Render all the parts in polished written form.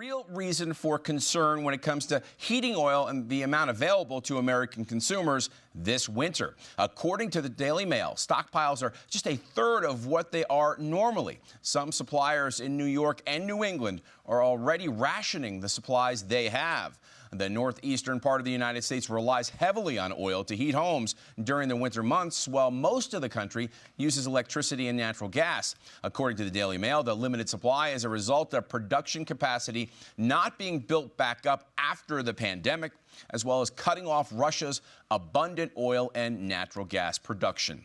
real reason for concern when it comes to heating oil and the amount available to American consumers this winter. According to the Daily Mail, stockpiles are just a third of what they are normally. Some suppliers in New York and New England are already rationing the supplies they have. The northeastern part of the United States relies heavily on oil to heat homes during the winter months, while most of the country uses electricity and natural gas. According to the Daily Mail, the limited supply is a result of production capacity not being built back up after the pandemic, as well as cutting off Russia's abundant oil and natural gas production.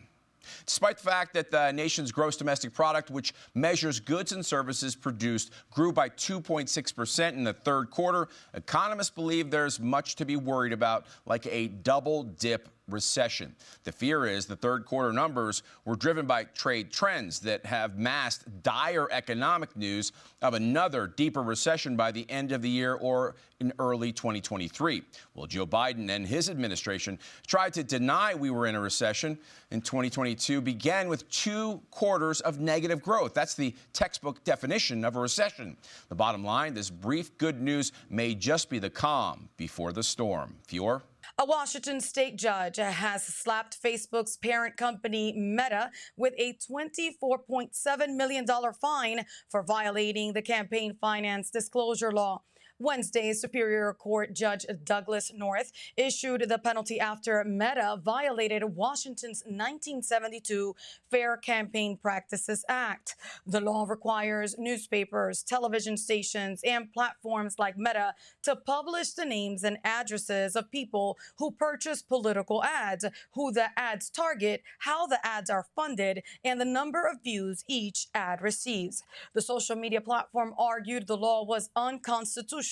Despite the fact that the nation's gross domestic product, which measures goods and services produced, grew by 2.6% in the third quarter, economists believe there's much to be worried about, like a double-dip recession. The fear is the third quarter numbers were driven by trade trends that have masked dire economic news of another deeper recession by the end of the year or in early 2023. Well, Joe Biden and his administration tried to deny we were in a recession. In 2022 began with 2 quarters of negative growth. That's the textbook definition of a recession. The bottom line, this brief good news may just be the calm before the storm. Fior? A Washington state judge has slapped Facebook's parent company Meta with a $24.7 million fine for violating the campaign finance disclosure law. Wednesday, Superior Court Judge Douglas North issued the penalty after Meta violated Washington's 1972 Fair Campaign Practices Act. The law requires newspapers, television stations, and platforms like Meta to publish the names and addresses of people who purchase political ads, who the ads target, how the ads are funded, and the number of views each ad receives. The social media platform argued the law was unconstitutional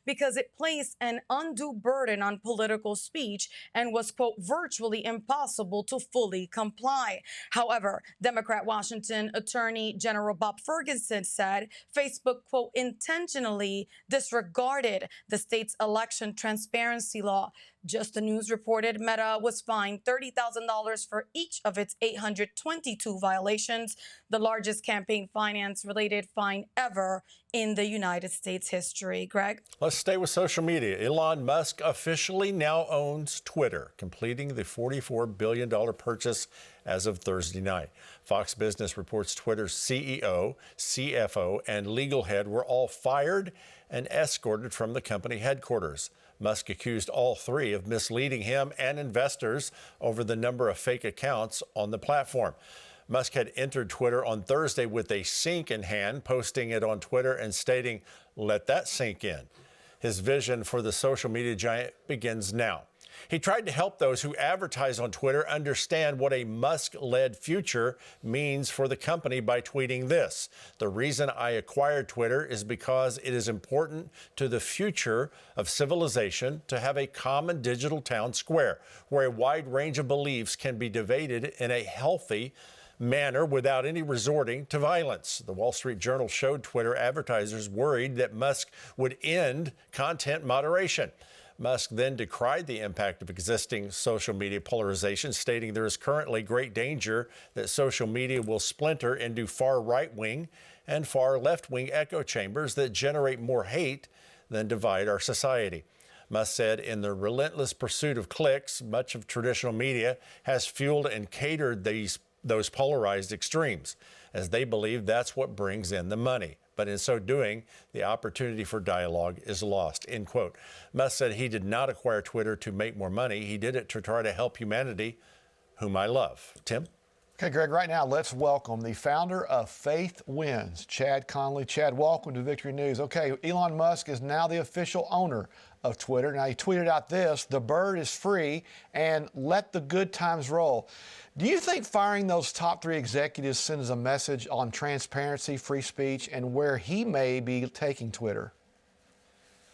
because it placed an undue burden on political speech and was, quote, virtually impossible to fully comply. However, Democrat Washington Attorney General Bob Ferguson said Facebook, quote, intentionally disregarded the state's election transparency law. Just the News reported Meta was fined $30,000 for each of its 822 violations, the largest campaign finance-related fine ever in the United States history. Greg? Let's stay with social media. Elon Musk officially now owns Twitter, completing the $44 billion purchase as of Thursday night. Fox Business reports Twitter's CEO, CFO, and legal head were all fired and escorted from the company headquarters. Musk accused all three of misleading him and investors over the number of fake accounts on the platform. Musk had entered Twitter on Thursday with a sink in hand, posting it on Twitter and stating, "Let that sink in." His vision for the social media giant begins now. He tried to help those who advertise on Twitter understand what a Musk-led future means for the company by tweeting this: "The reason I acquired Twitter is because it is important to the future of civilization to have a common digital town square where a wide range of beliefs can be debated in a healthy manner without any resorting to violence." The Wall Street Journal showed Twitter advertisers worried that Musk would end content moderation. Musk then decried the impact of existing social media polarization, stating there is currently great danger that social media will splinter into far right-wing and far left-wing echo chambers that generate more hate than divide our society. Musk said in the relentless pursuit of clicks, much of traditional media has fueled and catered those polarized extremes, as they believe that's what brings in the money. But in so doing, the opportunity for dialogue is lost, end quote. Musk said he did not acquire Twitter to make more money. He did it to try to help humanity, whom I love. Tim? Okay, Greg, right now, let's welcome the founder of FaithWins, Chad Conley. Chad, welcome to Victory News. Okay, Elon Musk is now the official owner of Twitter. Now, he tweeted out this: "The bird is free and let the good times roll." Do you think firing those top 3 executives sends a message on transparency, free speech, and where he may be taking Twitter?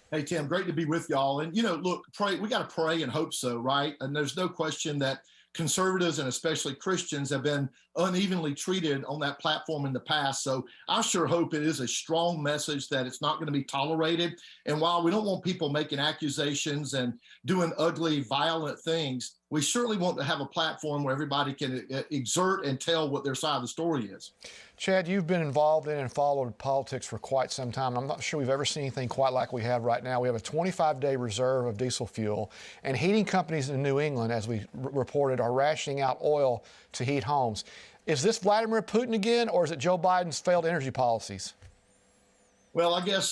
Hey, Tim, great to be with y'all. And, look, we got to pray and hope so, right? And there's no question that conservatives and especially Christians have been unevenly treated on that platform in the past. So I sure hope it is a strong message that it's not going to be tolerated. And while we don't want people making accusations and doing ugly, violent things, we certainly want to have a platform where everybody can exert and tell what their side of the story is. Chad, you've been involved in and followed politics for quite some time. I'm not sure we've ever seen anything quite like we have right now. We have a 25-day reserve of diesel fuel, and heating companies in New England, as we reported, are rationing out oil to heat homes. Is this Vladimir Putin again, or is it Joe Biden's failed energy policies? Well, I guess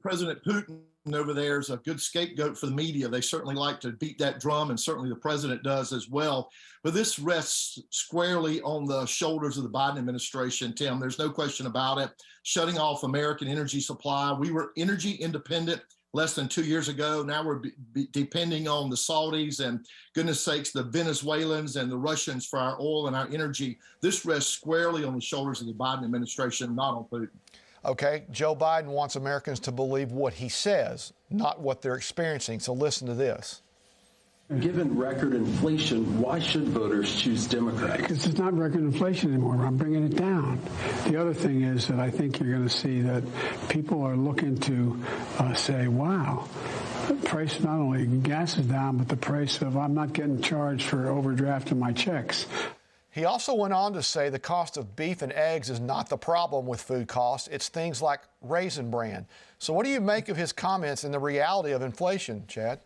President Putin over there is a good scapegoat for the media. They certainly like to beat that drum, and certainly the president does as well. But this rests squarely on the shoulders of the Biden administration, Tim. There's no question about it. Shutting off American energy supply. We were energy independent less than 2 years ago. Now we're depending on the Saudis and, goodness sakes, the Venezuelans and the Russians for our oil and our energy. This rests squarely on the shoulders of the Biden administration, not on Putin. Okay, Joe Biden wants Americans to believe what he says, not what they're experiencing. So listen to this. Given record inflation, why should voters choose Democrats? Because it's not record inflation anymore. I'm bringing it down. The other thing is that I think you're going to see that people are looking to say, wow, the price, not only gas is down, but the price of I'm not getting charged for overdrafting my checks. He also went on to say the cost of beef and eggs is not the problem with food costs. It's things like Raisin Bran. So what do you make of his comments and the reality of inflation, Chad?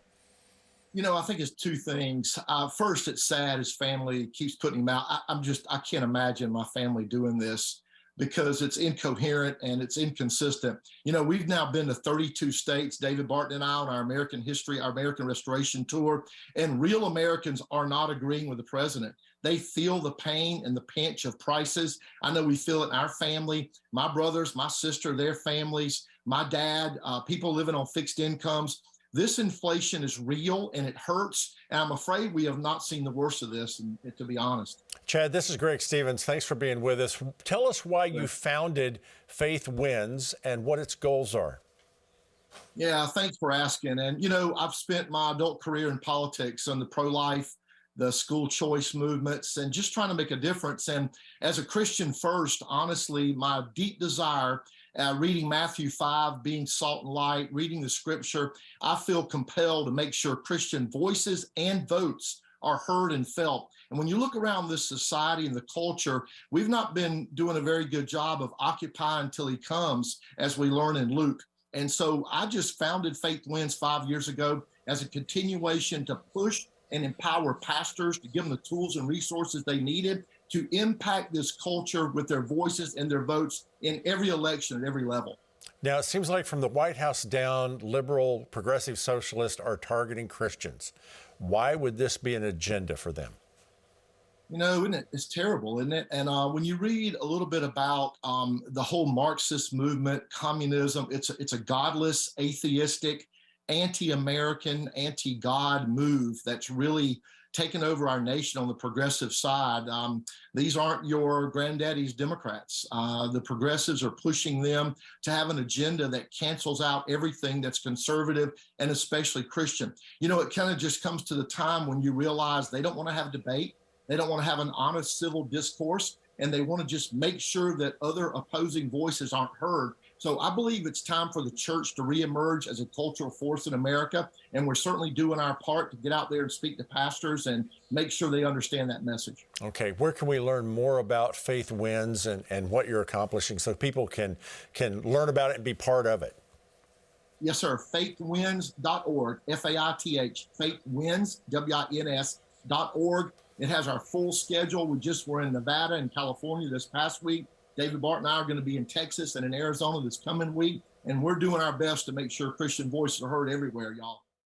You know, I think it's two things. First, it's sad his family keeps putting him out. I can't imagine my family doing this because it's incoherent and it's inconsistent. You know, we've now been to 32 states, David Barton and I, on our American history, our American restoration tour, and real Americans are not agreeing with the president. They feel the pain and the pinch of prices. I know we feel it in our family, my brothers, my sister, their families, my dad, people living on fixed incomes. This inflation is real and it hurts. And I'm afraid we have not seen the worst of this, to be honest. Chad, this is Greg Stevens. Thanks for being with us. Tell us why you founded FaithWins and what its goals are. Yeah, thanks for asking. And, you know, I've spent my adult career in politics on the pro-life, the school choice movements, and just trying to make a difference. And as a Christian first, honestly, my deep desire, reading Matthew 5, being salt and light, reading the scripture, I feel compelled to make sure Christian voices and votes are heard and felt. And when you look around this society and the culture, we've not been doing a very good job of occupying till he comes, as we learn in Luke. And so I just founded FaithWins 5 years ago as a continuation to push and empower pastors, to give them the tools and resources they needed to impact this culture with their voices and their votes in every election at every level. Now, it seems like from the White House down, liberal, progressive socialists are targeting Christians. Why would this be an agenda for them? You know, isn't it? It's terrible, isn't it? And when you read a little bit about the whole Marxist movement, communism, it's a godless, atheistic, anti-American, anti-God move that's really taken over our nation on the progressive side. These aren't your granddaddy's Democrats. The progressives are pushing them to have an agenda that cancels out everything that's conservative and especially Christian. You know, it kind of just comes to the time when you realize they don't want to have debate. They don't want to have an honest civil discourse, and they want to just make sure that other opposing voices aren't heard. So I believe it's time for the church to reemerge as a cultural force in America, and we're certainly doing our part to get out there and speak to pastors and make sure they understand that message. Okay, where can we learn more about FaithWins and what you're accomplishing so people can learn about it and be part of it? Yes, sir. FaithWins.org, F-A-I-T-H, FaithWins, W-I-N-S.org. It has our full schedule. We just were in Nevada and California this past week. David Barton and I are going to be in Texas and in Arizona this coming week, and we're doing our best to make sure Christian voices are heard everywhere, y'all.